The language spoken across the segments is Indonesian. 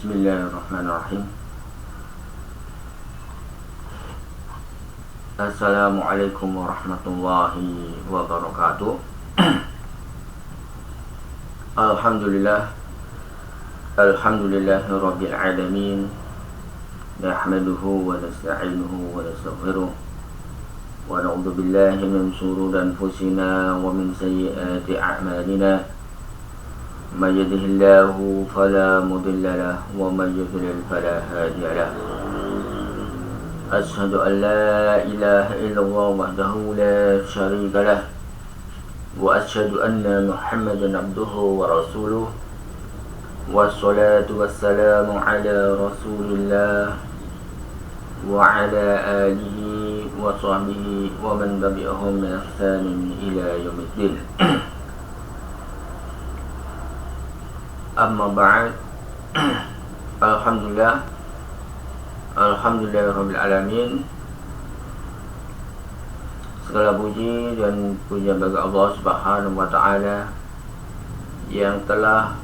Bismillahirrahmanirrahim. Assalamualaikum warahmatullahi wabarakatuh. Alhamdulillah. Alhamdulillahirabbil alamin. Nahmaduhu wa nasta'inuhu wa nastaghfiruh. Wa na'udzu billahi min shururi anfusina wa min sayyiati a'malina. May yahdihillahu fala mudilla lahu wa may yudlil fala hadiya lahu. Asyhadu an la ilaha illallah wahdahu la syarika lah wa asyhadu anna Muhammadan abduhu wa rasuluh. Wassalatu wassalamu ala Rasulillah wa ala alihi wa sahbihi wa man tabi'ahum bi ihsanin ila yaumiddin. Amma ba'd. Alhamdulillahirabbil alamin. Segala puji dan puja bagi Allah Subhanahu wa taala yang telah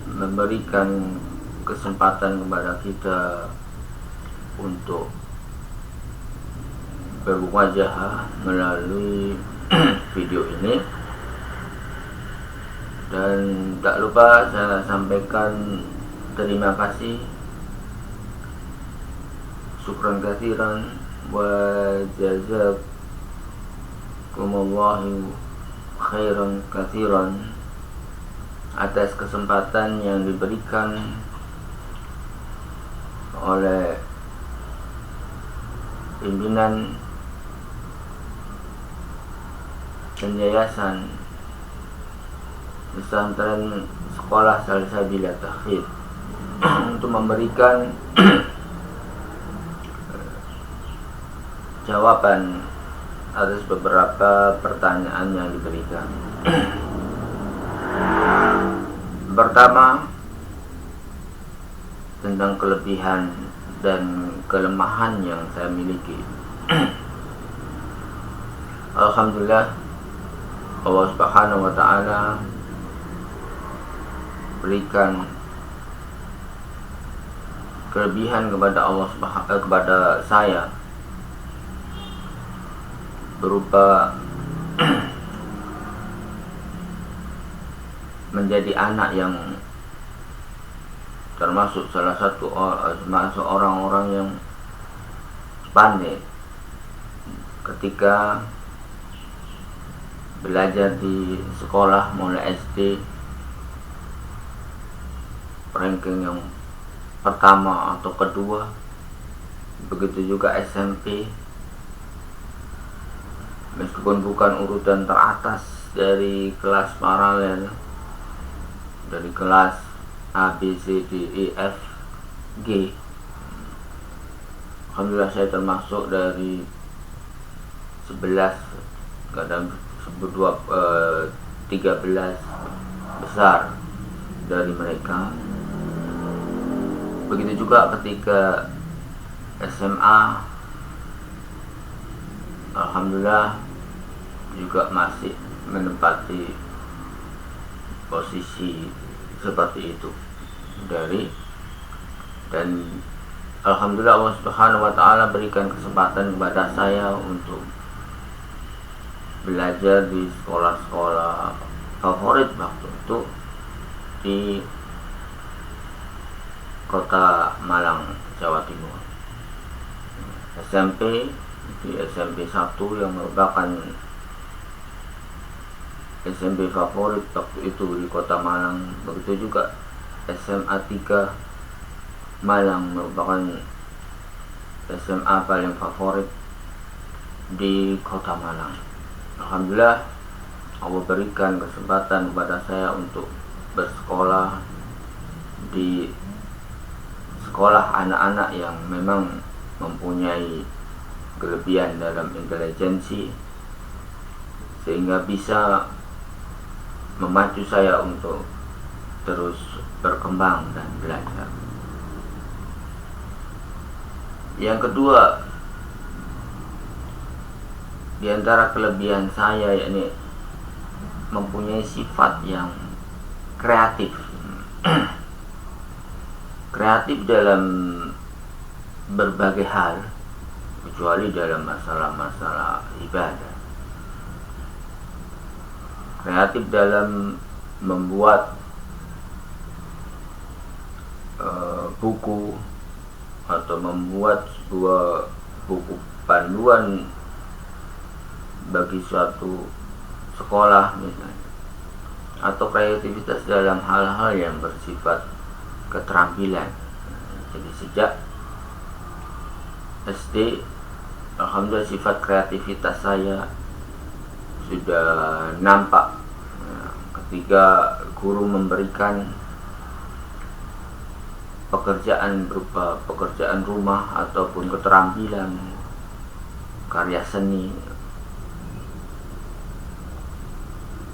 memberikan kesempatan kepada kita untuk berwajah melalui video ini. Dan tak lupa saya sampaikan terima kasih, syukran katsiran wa jazakumullahu khairan katsiran atas kesempatan yang diberikan oleh pimpinan dan yayasan pesantren sekolah Salsabila Tahfidz untuk memberikan jawaban atas beberapa pertanyaan yang diberikan. Pertama, tentang kelebihan dan kelemahan yang saya miliki. Alhamdulillah, Allah Subhanahu wa taala berikan kelebihan kepada saya berupa menjadi anak yang termasuk orang-orang yang pandai ketika belajar di sekolah mulai SD, ranking yang pertama atau kedua, begitu juga SMP, meskipun bukan urutan teratas dari kelas paralel, dari kelas A, B, C, D, E, F, G. Alhamdulillah saya termasuk dari 11, kadang 13 besar dari mereka. Begitu juga ketika SMA, alhamdulillah juga masih menempati posisi seperti itu dan alhamdulillah Allah Subhanahu wa taala berikan kesempatan kepada saya untuk belajar di sekolah-sekolah favorit waktu itu di Kota Malang, Jawa Timur. SMP di SMP 1 yang merupakan SMP favorit waktu itu di Kota Malang. Begitu juga SMA 3 Malang merupakan SMA paling favorit di Kota Malang. Alhamdulillah Allah berikan kesempatan kepada saya untuk bersekolah di sekolah anak-anak yang memang mempunyai kelebihan dalam intelijensi, sehingga bisa memacu saya untuk terus berkembang dan belajar. Yang kedua, di antara kelebihan saya yakni mempunyai sifat yang kreatif. kreatif dalam berbagai hal, kecuali dalam masalah-masalah ibadah. Kreatif dalam membuat buku atau membuat sebuah buku panduan bagi suatu sekolah misalnya, atau kreativitas dalam hal-hal yang bersifat keterampilan. Jadi sejak SD, alhamdulillah sifat kreativitas saya sudah nampak ketika guru memberikan pekerjaan berupa pekerjaan rumah ataupun keterampilan karya seni.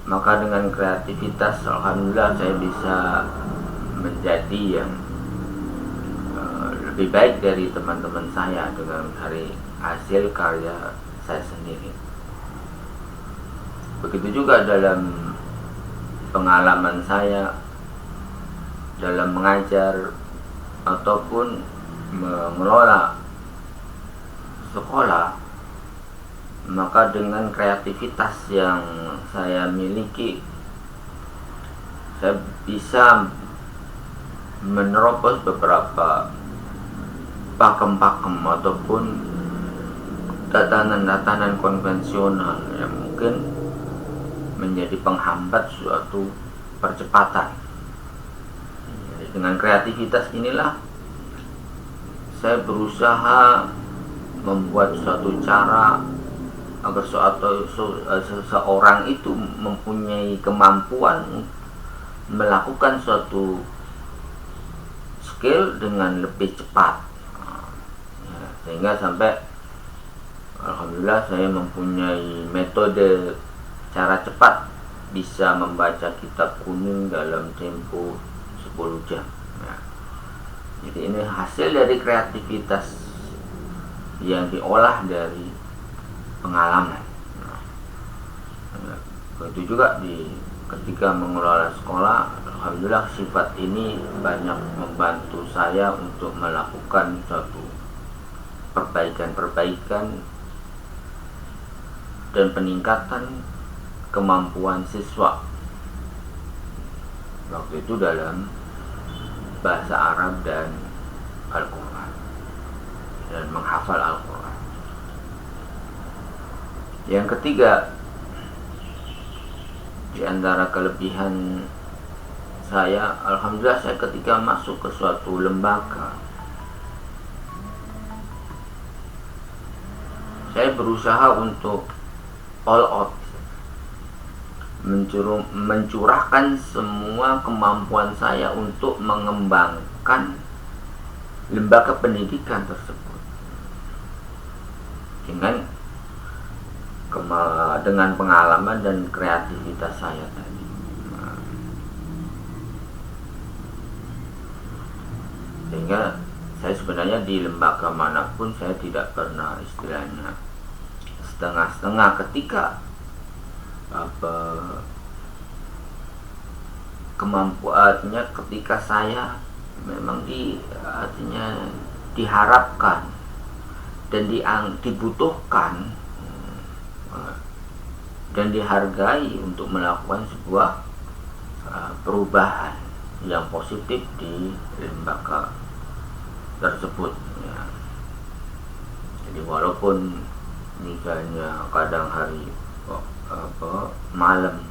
Maka dengan kreativitas alhamdulillah saya bisa menjadi yang lebih baik dari teman-teman saya dengan hasil karya saya sendiri. Begitu juga dalam pengalaman saya dalam mengajar ataupun mengelola sekolah, maka dengan kreativitas yang saya miliki, saya bisa menerobos beberapa pakem-pakem ataupun tatanan-tatanan konvensional yang mungkin menjadi penghambat suatu percepatan. Jadi dengan kreativitas inilah saya berusaha membuat suatu cara agar seseorang itu mempunyai kemampuan melakukan suatu skill dengan lebih cepat, sehingga sampai alhamdulillah saya mempunyai metode cara cepat bisa membaca kitab kuning dalam tempo 10 jam. Jadi ini hasil dari kreativitas yang diolah dari pengalaman. Begitu juga ketika mengelola sekolah, alhamdulillah sifat ini banyak membantu saya untuk melakukan suatu perbaikan dan peningkatan kemampuan siswa waktu itu dalam bahasa Arab dan Al-Quran dan menghafal Al-Quran. Yang ketiga, di antara kelebihan saya, alhamdulillah saya ketika masuk ke suatu lembaga, saya berusaha untuk all out, mencurahkan semua kemampuan saya untuk mengembangkan lembaga pendidikan tersebut dengan pengalaman dan kreativitas saya tadi. Sehingga saya sebenarnya di lembaga manapun saya tidak pernah istilahnya setengah-setengah ketika kemampuannya, ketika saya memang artinya diharapkan dan dibutuhkan dan dihargai untuk melakukan sebuah perubahan yang positif di lembaga tersebut, ya. Jadi walaupun misalnya kadang hari malam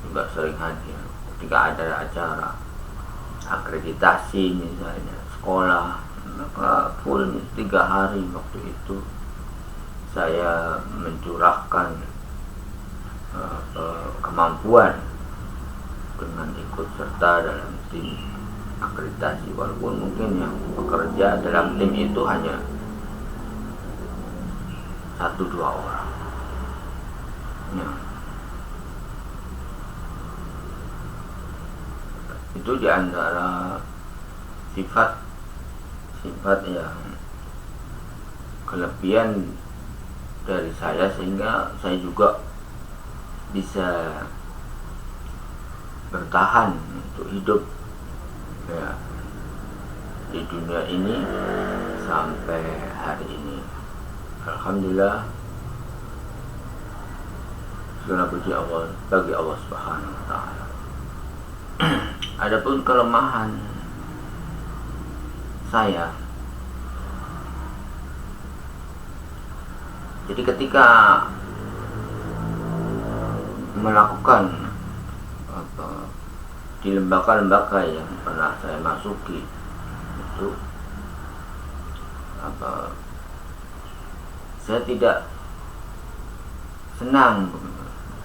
juga sering hadir ketika ada acara akreditasi misalnya sekolah, maka full 3 hari waktu itu saya mencurahkan kemampuan dengan ikut serta dalam tim akreditasi, walaupun mungkin yang bekerja dalam tim itu hanya 1-2 orang. Ya. Itu diantara sifat yang kelebihan dari saya, sehingga saya juga bisa bertahan untuk hidup, ya, di dunia ini sampai hari ini. Alhamdulillah, segala puji Allah bagi Allah Subhanahu wa taala. Adapun kelemahan saya, jadi ketika melakukan di lembaga-lembaga yang pernah saya masuki itu saya tidak senang,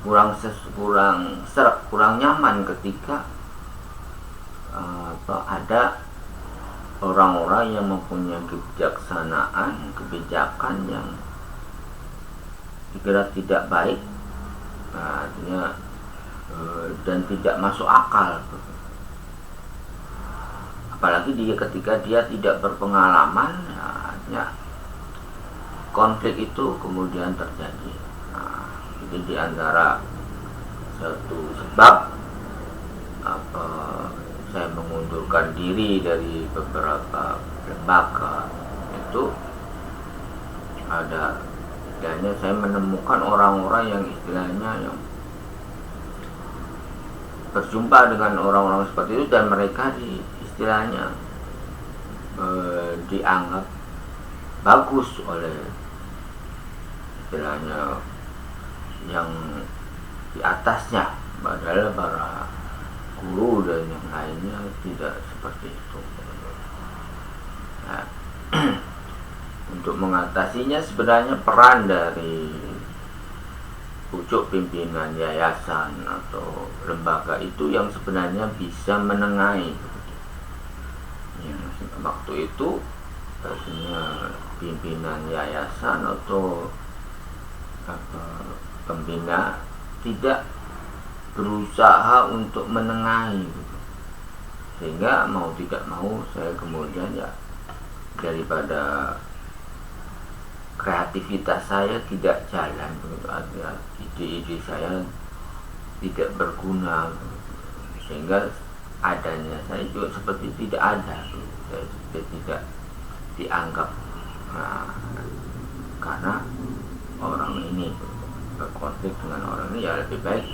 kurang serak, kurang nyaman ketika ada orang-orang yang mempunyai kebijakan yang dikira tidak baik, artinya dan tidak masuk akal. Apalagi ketika dia tidak berpengalaman, artinya konflik itu kemudian terjadi. Jadi di antara satu sebab saya mengundurkan diri dari beberapa lembaga itu ada, istilahnya saya menemukan orang-orang yang istilahnya yang berjumpa dengan orang-orang seperti itu, dan mereka istilahnya dianggap bagus oleh istilahnya yang di atasnya, padahal para guru dan yang lainnya tidak seperti itu. Nah, untuk mengatasinya sebenarnya peran dari pucuk pimpinan yayasan atau lembaga itu yang sebenarnya bisa menengahi. Ya, waktu itu artinya pimpinan yayasan atau pembina tidak berusaha untuk menengahi, sehingga mau tidak mau saya kemudian ya, daripada kreativitas saya tidak jalan, ide-ide saya tidak berguna, sehingga adanya saya juga seperti tidak ada, saya tidak dianggap. Karena orang ini berkonflik dengan orang ini, ya lebih baik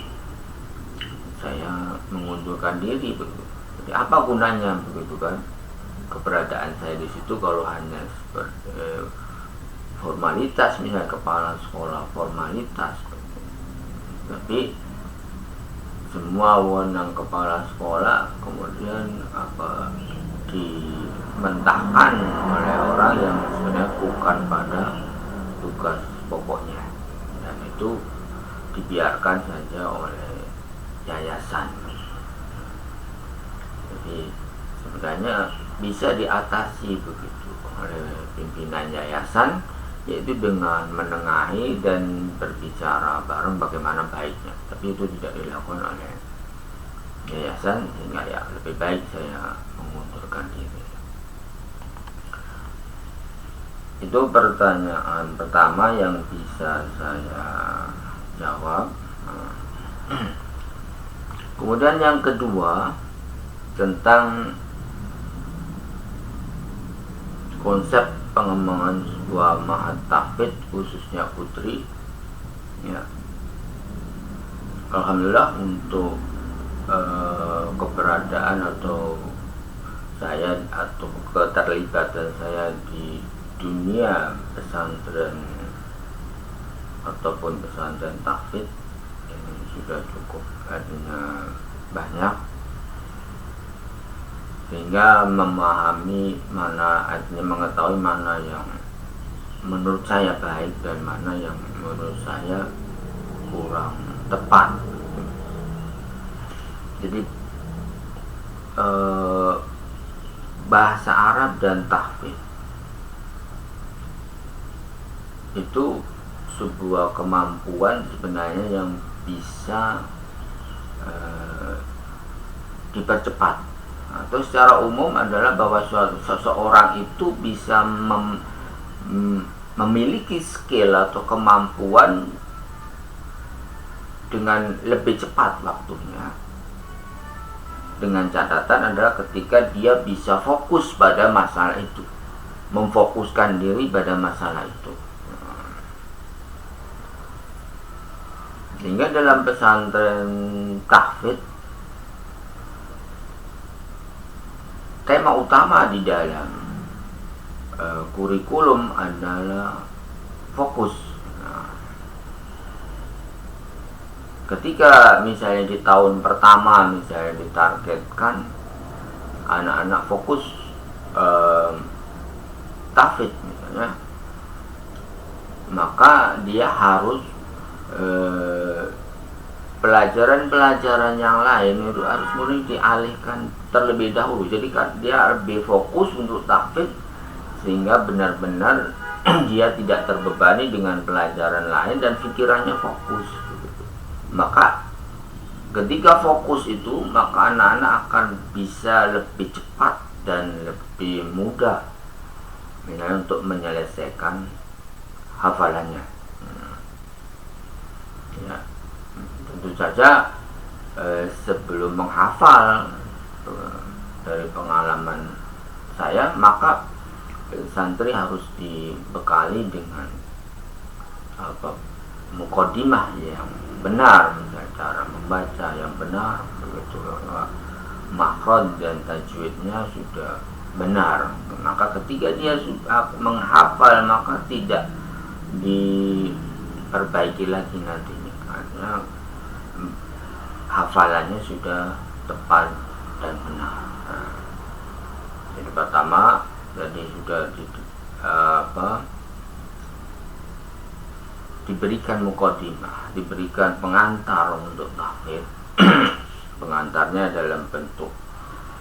saya mengundurkan diri begitu. Jadi apa gunanya begitu kan keberadaan saya di situ kalau hanya seperti formalitas, misalnya kepala sekolah formalitas, tapi semua wewenang kepala sekolah kemudian dimentahkan oleh orang yang sebenarnya bukan pada tugas pokoknya, dan itu dibiarkan saja oleh yayasan. Jadi sebenarnya bisa diatasi begitu oleh pimpinan yayasan, yaitu dengan menengahi dan berbicara bareng bagaimana baiknya. Tapi itu tidak dilakukan oleh yayasan, sehingga ya lebih baik saya mengundurkan diri. Itu pertanyaan pertama yang bisa saya jawab. Kemudian yang kedua tentang konsep pengembangan sebuah ma'had tahfidz khususnya putri. Ya, alhamdulillah untuk keberadaan atau saya atau keterlibatan saya di dunia pesantren ataupun pesantren tahfidz ini sudah cukup, artinya banyak, sehingga memahami mana, artinya mengetahui mana yang menurut saya baik dan mana yang menurut saya kurang tepat. Jadi bahasa Arab dan tahfidz itu sebuah kemampuan sebenarnya yang bisa dipercepat, atau secara umum adalah bahwa seseorang itu bisa memiliki skill atau kemampuan dengan lebih cepat waktunya dengan catatan adalah ketika dia bisa fokus pada masalah itu, memfokuskan diri pada masalah itu. Sehingga dalam pesantren tahfidz, tema utama di dalam kurikulum adalah fokus. Ketika misalnya di tahun pertama misalnya ditargetkan anak-anak fokus tahfidz misalnya, maka dia harus pelajaran-pelajaran yang lain itu harus mulai dialihkan terlebih dahulu. Jadi kan dia lebih fokus untuk tahfidz sehingga benar-benar dia tidak terbebani dengan pelajaran lain dan pikirannya fokus. Maka ketika fokus itu, maka anak-anak akan bisa lebih cepat dan lebih mudah misalnya untuk menyelesaikan hafalannya. Ya, tentu saja sebelum menghafal, dari pengalaman saya, maka santri harus dibekali dengan muqaddimah yang benar, misalnya cara membaca yang benar, begitu, makhraj dan tajwidnya sudah benar. Maka ketika dia sudah menghafal, maka tidak diperbaiki lagi nantinya, karena hafalannya sudah tepat dan benar. Jadi pertama, jadi sudah diberikan muqaddimah, diberikan pengantar untuk tahfidz. Pengantarnya dalam bentuk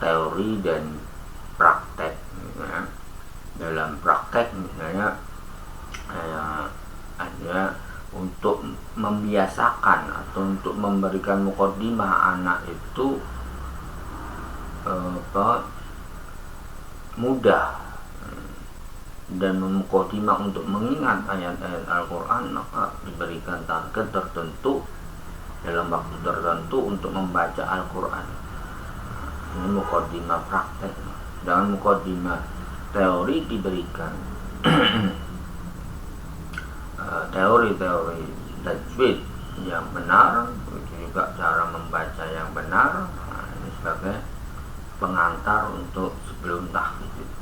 teori dan praktek. Ya. Dalam praktek misalnya ada untuk membiasakan atau untuk memberikan muqaddimah anak itu mudah dan muqaddimah untuk mengingat ayat-ayat Al-Quran, maka diberikan target tertentu dalam waktu tertentu untuk membaca Al-Quran. Ini muqaddimah praktek. Dengan muqaddimah teori diberikan teori-teori tajwid yang benar, begitu juga cara membaca yang benar. Ini sebagai pengantar untuk sebelum tahfidz.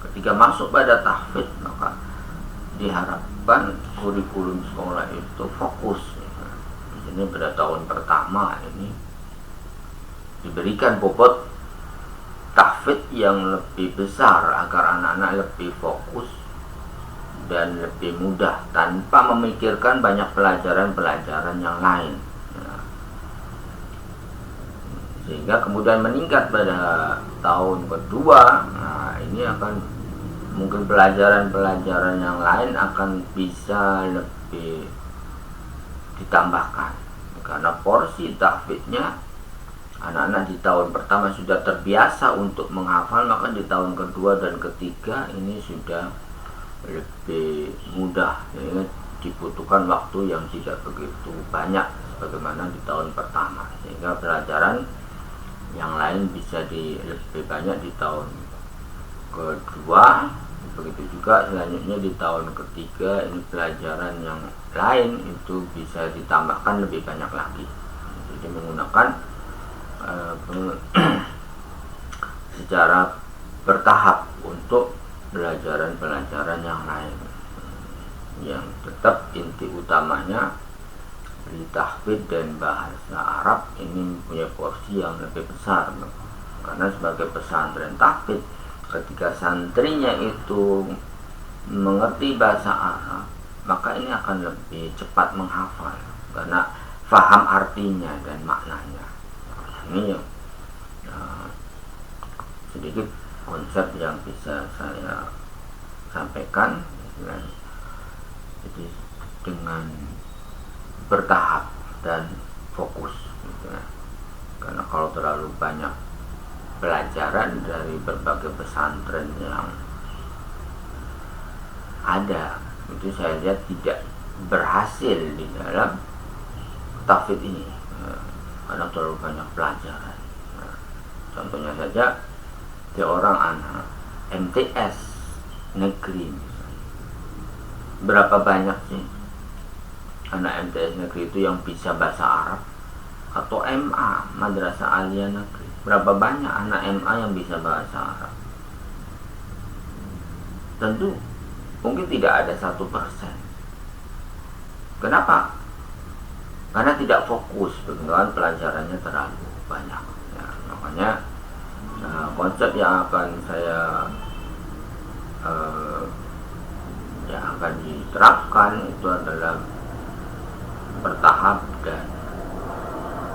Ketika masuk pada tahfidz, maka diharapkan kurikulum sekolah itu fokus. Ini pada tahun pertama ini diberikan bobot tahfidz yang lebih besar agar anak-anak lebih fokus dan lebih mudah tanpa memikirkan banyak pelajaran-pelajaran yang lain. Sehingga kemudian meningkat pada tahun kedua. Nah, ini akan mungkin pelajaran-pelajaran yang lain akan bisa lebih ditambahkan, karena porsi tahfidznya anak-anak di tahun pertama sudah terbiasa untuk menghafal, maka di tahun kedua dan ketiga ini sudah lebih mudah, ya, dibutuhkan waktu yang tidak begitu banyak sebagaimana di tahun pertama, sehingga pelajaran yang lain bisa lebih banyak di tahun kedua. Begitu juga selanjutnya di tahun ketiga, ini pelajaran yang lain itu bisa ditambahkan lebih banyak lagi. Jadi menggunakan secara bertahap untuk pelajaran-pelajaran yang lain, yang tetap inti utamanya di tahfidz dan bahasa Arab ini punya porsi yang lebih besar. Karena sebagai pesantren tahfidz, ketika santrinya itu mengerti bahasa Arab, maka ini akan lebih cepat menghafal karena faham artinya dan maknanya. Ini yang sedikit konsep yang bisa saya sampaikan. Jadi dengan bertahap dan fokus, gitu ya. Karena kalau terlalu banyak pelajaran dari berbagai pesantren yang ada, itu saya lihat tidak berhasil di dalam tahfidz ini, karena terlalu banyak pelajaran. Contohnya saja, seorang anak MTS negeri misalnya. Berapa banyak sih anak MTS negeri itu yang bisa bahasa Arab? Atau MA, Madrasah Aliyah Negeri, berapa banyak anak MA yang bisa bahasa Arab? Tentu mungkin tidak ada 1%. Kenapa? Karena tidak fokus, kan pelajarannya terlalu banyak ya. Makanya konsep yang akan saya yang akan diterapkan itu adalah bertahap dan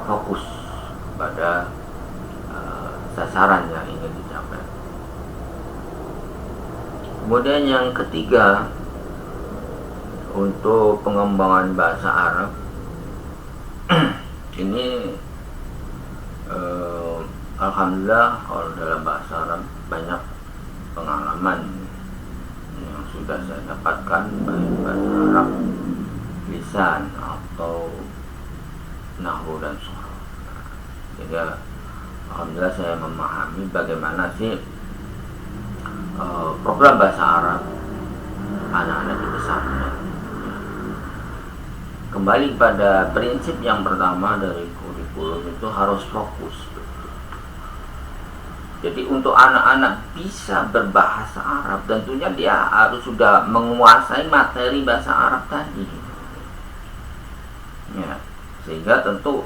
fokus pada sasaran yang ingin dicapai. Kemudian yang ketiga, untuk pengembangan bahasa Arab ini alhamdulillah kalau dalam bahasa Arab banyak pengalaman yang sudah saya dapatkan, baik bahasa Arab lisan atau nahwu dan sorof. Jadi alhamdulillah saya memahami bagaimana sih program bahasa Arab anak-anak dibesarkan. Kembali pada prinsip yang pertama dari kurikulum itu harus fokus. Jadi untuk anak-anak bisa berbahasa Arab, tentunya dia harus sudah menguasai materi bahasa Arab tadi. Ya, sehingga tentu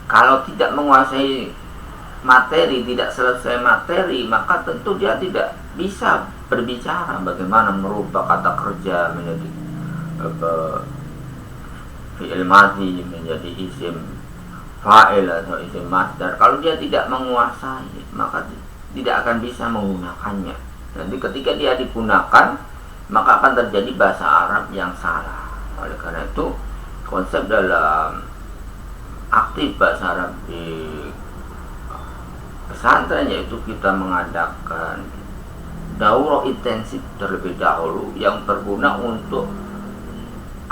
kalau tidak menguasai materi, tidak selesai materi, maka tentu dia tidak bisa berbicara bagaimana merubah kata kerja menjadi fi'il madhi menjadi isim fa'il atau isim masdar. Kalau dia tidak menguasai, maka tidak akan bisa menggunakannya. Nanti ketika dia digunakan, maka akan terjadi bahasa Arab yang salah. Oleh karena itu, konsep dalam aktif bahasa Arab di pesantren yaitu kita mengadakan daurah intensif terlebih dahulu yang berguna untuk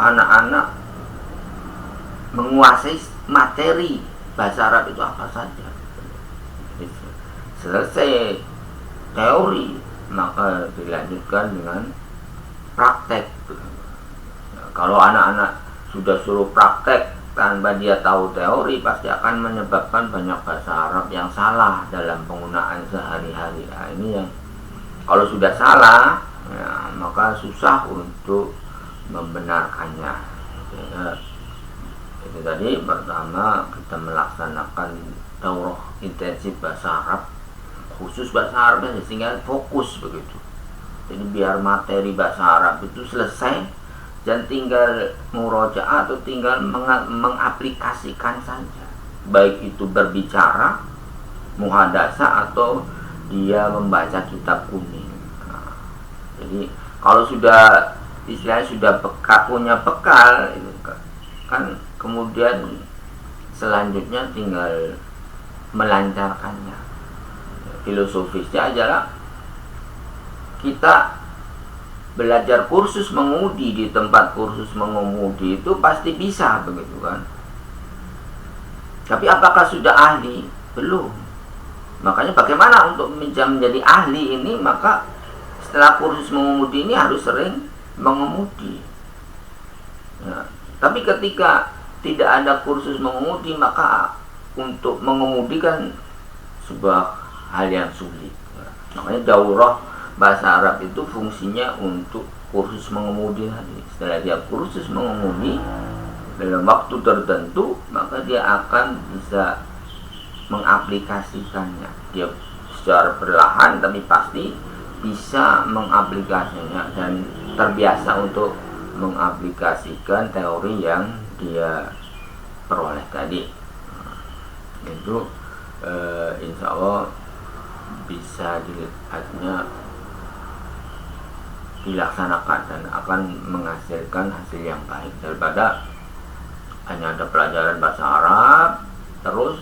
anak-anak menguasai materi bahasa Arab itu apa saja. Selesai teori, maka dilanjutkan dengan praktek. Kalau anak-anak sudah suruh praktek tanpa dia tahu teori, pasti akan menyebabkan banyak bahasa Arab yang salah dalam penggunaan sehari-hari. Nah, ini yang kalau sudah salah, ya, maka susah untuk membenarkannya. Ya, itu tadi pertama kita melaksanakan daurah intensif bahasa Arab, khusus bahasa Arabnya, sehingga fokus begitu. Jadi biar materi bahasa Arab itu selesai dan tinggal murojaah atau tinggal mengaplikasikan saja, baik itu berbicara, muhadasah atau dia membaca kitab kuning. Nah, jadi kalau sudah istilahnya sudah punya bekal kan, kemudian selanjutnya tinggal melancarkannya. Filosofisnya adalah kita belajar kursus mengemudi di tempat kursus mengemudi itu pasti bisa begitu kan. Tapi apakah sudah ahli? Belum. Makanya bagaimana untuk menjadi ahli ini, maka setelah kursus mengemudi ini harus sering mengemudi. Ya. Tapi ketika tidak ada kursus mengemudi, maka untuk mengemudi kan sebuah hal yang sulit. Ya. Makanya daurah bahasa Arab itu fungsinya untuk kursus mengemudi tadi. Setelah dia kursus mengemudi dalam waktu tertentu, maka dia akan bisa mengaplikasikannya. Dia secara perlahan tapi pasti bisa mengaplikasikannya dan terbiasa untuk mengaplikasikan teori yang dia peroleh tadi. Itu insya Allah bisa dilaksanakan dan akan menghasilkan hasil yang baik daripada hanya ada pelajaran bahasa Arab terus,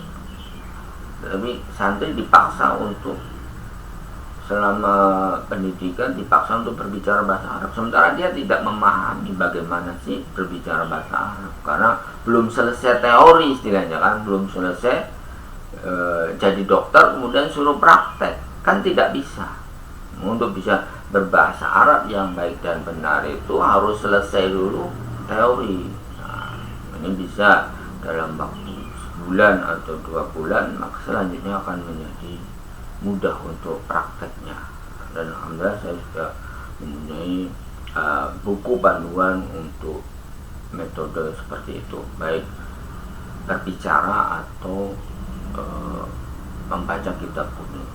tapi santri dipaksa untuk selama pendidikan dipaksa untuk berbicara bahasa Arab, sementara dia tidak memahami bagaimana sih berbicara bahasa Arab karena belum selesai teori istilahnya kan, belum selesai jadi dokter kemudian suruh praktek, kan tidak bisa. Untuk bisa berbahasa Arab yang baik dan benar itu harus selesai dulu teori. Nah, ini bisa dalam waktu sebulan atau 2 bulan, maka selanjutnya akan menjadi mudah untuk prakteknya. Dan alhamdulillah saya sudah mempunyai buku panduan untuk metode seperti itu, baik berbicara atau membaca kitab kuning.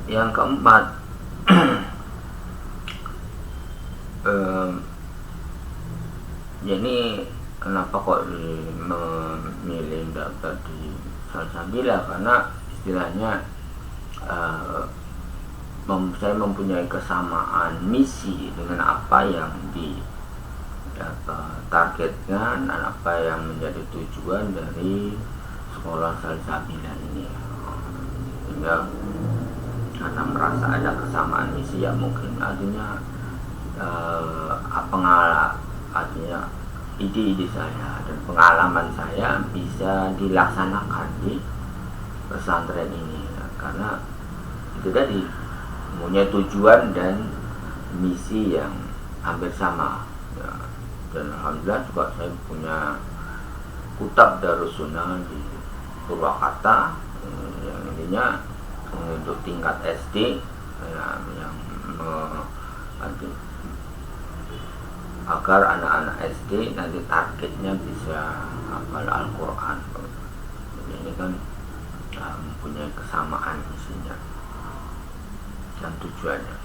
Yang keempat, jadi kenapa kok memilih daftar di Salsabila? Karena istilahnya saya mempunyai kesamaan misi dengan apa yang targetkan dan apa yang menjadi tujuan dari sekolah Salsabila ini. Sehingga karena merasa ada kesamaan misi, ya mungkin artinya artinya ide-ide saya dan pengalaman saya bisa dilaksanakan di pesantren ini, karena itu tadi mempunyai tujuan dan misi yang hampir sama ya. Dan alhamdulillah juga saya punya kutab Darussunnah di Purwakarta yang intinya untuk tingkat SD ya, yang agar anak-anak SD nanti targetnya bisa hafal Al-Quran. Ini kan mempunyai kesamaan isinya dan tujuannya.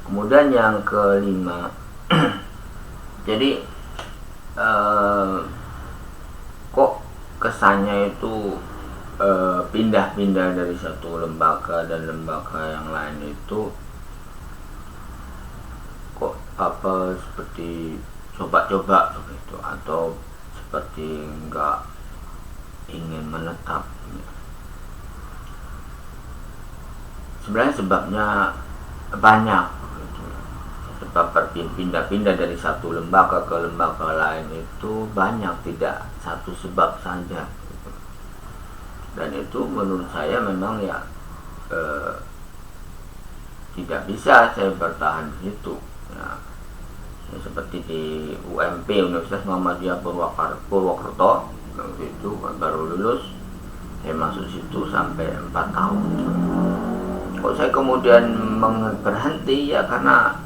Kemudian yang kelima, jadi kok kesannya itu pindah-pindah dari satu lembaga dan lembaga yang lain itu kok seperti coba-coba begitu, atau seperti enggak ingin menetap. Sebenarnya sebabnya banyak begitu. Sebab berpindah-pindah dari satu lembaga ke lembaga lain itu banyak, tidak satu sebab saja. Dan itu menurut saya memang ya tidak bisa saya bertahan di situ ya. Seperti di UMP, Universitas Muhammadiyah Purwokerto, itu baru lulus saya masuk situ sampai 4 tahun. Kok saya kemudian berhenti ya karena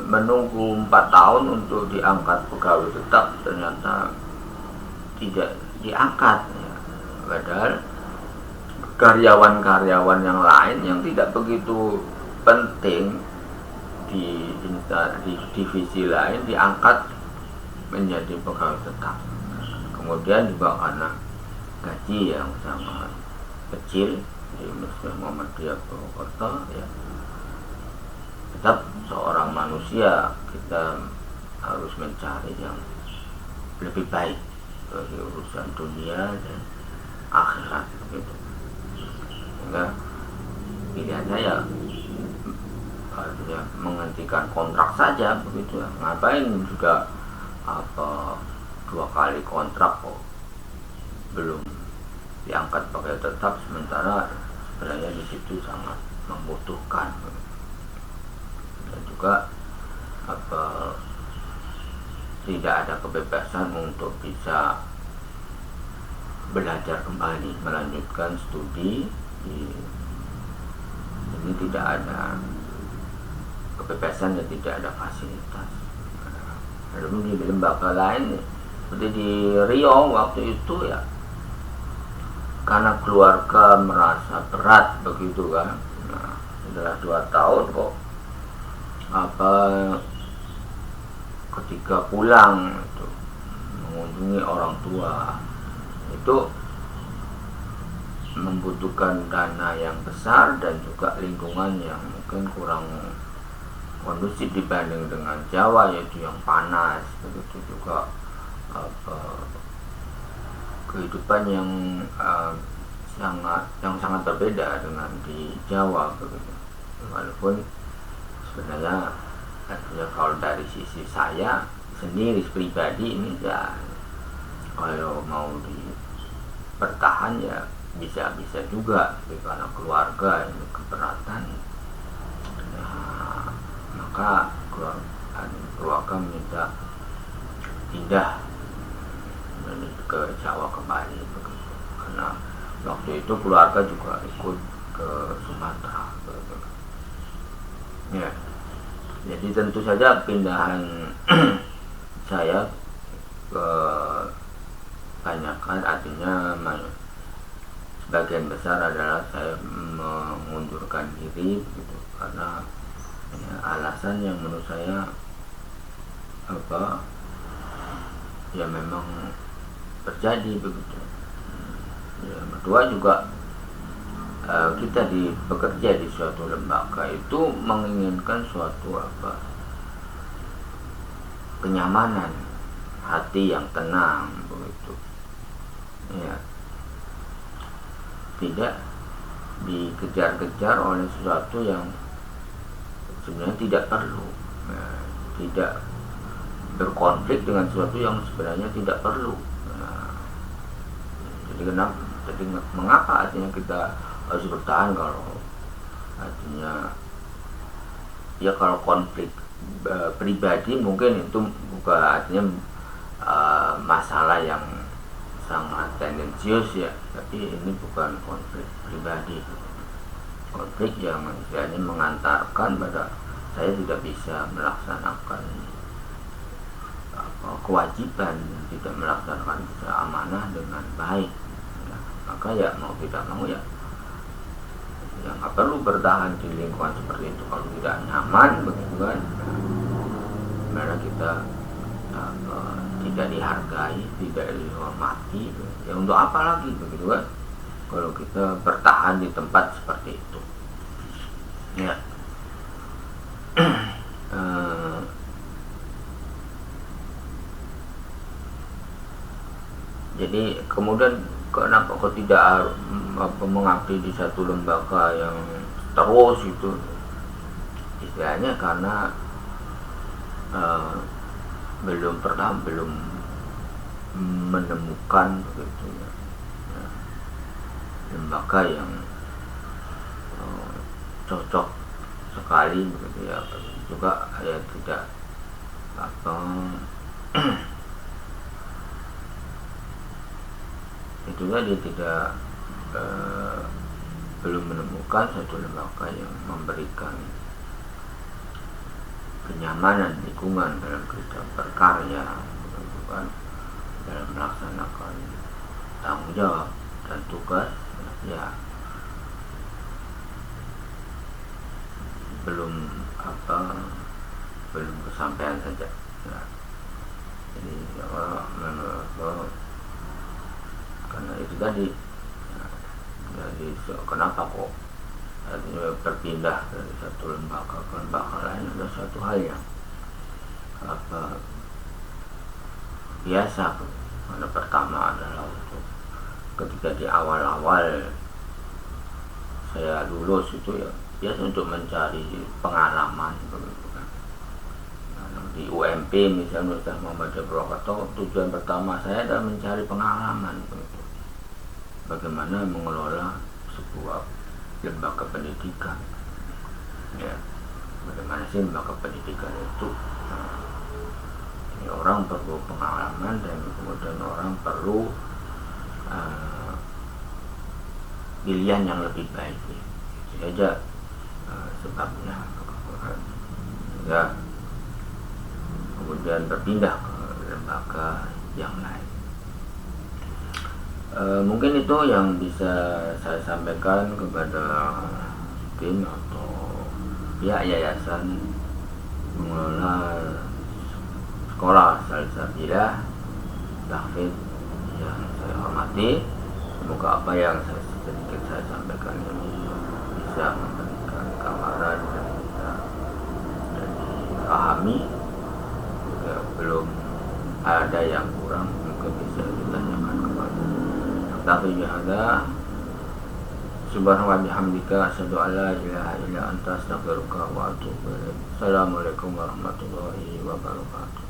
menunggu 4 tahun untuk diangkat pegawai tetap ternyata tidak diangkat ya. Padahal karyawan-karyawan yang lain yang tidak begitu penting di divisi lain diangkat menjadi pegawai tetap. Kemudian juga karena gaji yang sangat kecil di Universitas Muhammadiyah Purwokerto ya, tetap seorang manusia kita harus mencari yang lebih baik bagi urusan dunia dan akhirat begitu. Sehingga pilihan saya artinya menghentikan kontrak saja begitu ya. Ngapain juga 2 kali kontrak kok belum diangkat pakai tetap, sementara sebenarnya di situ sangat membutuhkan. Dan juga tidak ada kebebasan untuk bisa belajar kembali, melanjutkan studi ini tidak ada kebebasan dan tidak ada fasilitas. Lalu di lembaga lain seperti di Riau waktu itu ya, karena keluarga merasa berat begitu kan. Nah, setelah 2 tahun kok ketika pulang itu mengunjungi orang tua itu membutuhkan dana yang besar dan juga lingkungan yang mungkin kurang kondusif dibanding dengan Jawa, yaitu yang panas. Begitu juga kehidupan yang sangat berbeda dengan di Jawa begitu. Walaupun sebenarnya artinya kalau dari sisi saya sendiri pribadi ini ya kalau mau bertahan ya bisa juga, tapi karena keluarga ini keberatan, nah, maka keluarga minta pindah ke Jawa kembali begitu. Karena waktu itu keluarga juga ikut ke Sumatera begitu. Ya, jadi tentu saja pindahan saya ke banyakkan artinya sebagian besar adalah saya mengundurkan diri gitu, karena ya, alasan yang menurut saya ya memang terjadi begitu. Yang kedua juga kita bekerja di suatu lembaga itu menginginkan suatu kenyamanan, hati yang tenang begitu. Ya, tidak dikejar-kejar oleh sesuatu yang sebenarnya tidak perlu, ya, tidak berkonflik dengan sesuatu yang sebenarnya tidak perlu. Nah, jadi mengapa artinya kita harus bertahan kalau artinya ya kalau konflik pribadi mungkin itu bukan artinya masalah yang sangat tendensius ya, tapi ini bukan konflik pribadi, konflik yang istilahnya mengantarkan pada saya tidak bisa melaksanakan kewajiban, tidak melaksanakan amanah dengan baik. Nah, maka ya mau tidak mau ya nggak perlu bertahan di lingkungan seperti itu kalau tidak nyaman begitu kan. Karena kita tidak dihargai, tidak dihormati, ya untuk apa lagi begitu kan kalau kita bertahan di tempat seperti itu ya. Jadi kemudian kenapa kok tidak mengabdi di satu lembaga yang terus itu, istilahnya karena belum menemukan begitu ya, lembaga yang cocok sekali begitu ya. Juga ya tidak itulah dia tidak belum menemukan satu lembaga yang memberikan kenyamanan lingkungan dalam kita berkarya, bukan dalam melaksanakan tanggung jawab dan tugas ya. Belum kesampaian saja ya. Jadi karena itu tadi ya, jadi kenapa kok berpindah dari satu lembaga ke lembaga lain adalah suatu hal yang biasa. Karena pertama adalah untuk ketika di awal-awal saya lulus itu ya biasa untuk mencari pengalaman begitu kan. Nah, di UMP misalnya Universitas Muhammadiyah Purwokerto, tujuan pertama saya adalah mencari pengalaman begitu. Bagaimana mengelola sebuah lembaga pendidikan ya, bagaimana sih lembaga pendidikan itu. Ini orang perlu pengalaman dan kemudian orang perlu pilihan yang lebih baik ya. Itu saja sebabnya ya, kemudian berpindah ke lembaga yang lain. Mungkin itu yang bisa saya sampaikan kepada tim atau pihak yayasan mengelola sekolah Salsabila Tahfidz yang saya hormati. Semoga apa yang sedikit saya sampaikan ini bisa memberikan gambaran dan bisa dipahami. Jika belum ada yang kurang mungkin bisa ditanyakan kepada Tapi ada subhanahu wa bihamdika asyhadu an la ilaha illa anta astaghfiruka wa atubu ilaik. Assalamualaikum warahmatullahi wabarakatuh.